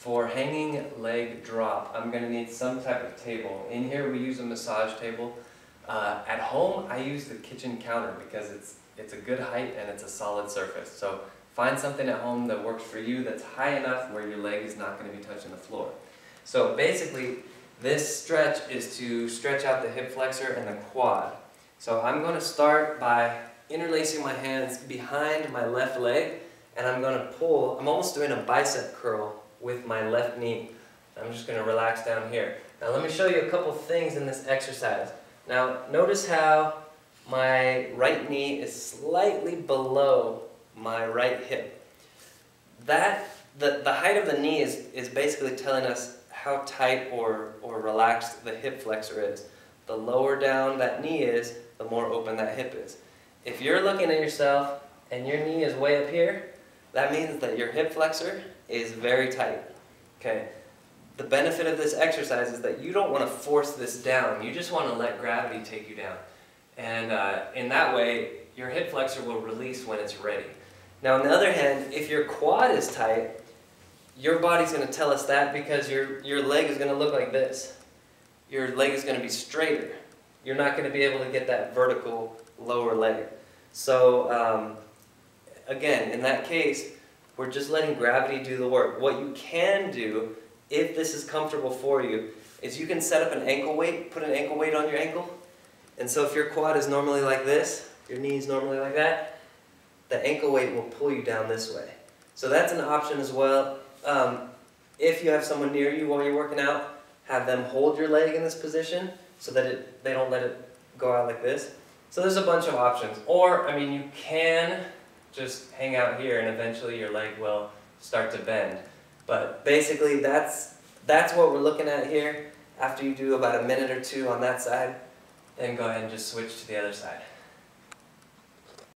For hanging leg drop, I'm going to need some type of table. In here we use a massage table. At home I use the kitchen counter because it's a good height and it's a solid surface. So find something at home that works for you that's high enough where your leg is not going to be touching the floor. So basically this stretch is to stretch out the hip flexor and the quad. So I'm going to start by interlacing my hands behind my left leg, and I'm going to pull. I'm almost doing a bicep curl with my left knee. I'm just going to relax down here. Now let me show you a couple things in this exercise. Now notice how my right knee is slightly below my right hip. The height of the knee is basically telling us how tight or relaxed the hip flexor is. The lower down that knee is, the more open that hip is. If you're looking at yourself and your knee is way up here, that means that your hip flexor is very tight. Okay. The benefit of this exercise is that you don't want to force this down. You just want to let gravity take you down. And in that way, your hip flexor will release when it's ready. Now on the other hand, if your quad is tight, your body's going to tell us that because your leg is going to look like this. Your leg is going to be straighter. You're not going to be able to get that vertical lower leg. So again, in that case, we're just letting gravity do the work. What you can do, if this is comfortable for you, is you can set up an ankle weight, put an ankle weight on your ankle. And so if your quad is normally like this, your knee is normally like that, the ankle weight will pull you down this way. So that's an option as well. If you have someone near you while you're working out, have them hold your leg in this position so that they don't let it go out like this. So there's a bunch of options. Or, I mean, you can just hang out here and eventually your leg will start to bend. But basically that's what we're looking at here. After you do about a minute or two on that side, then go ahead and just switch to the other side.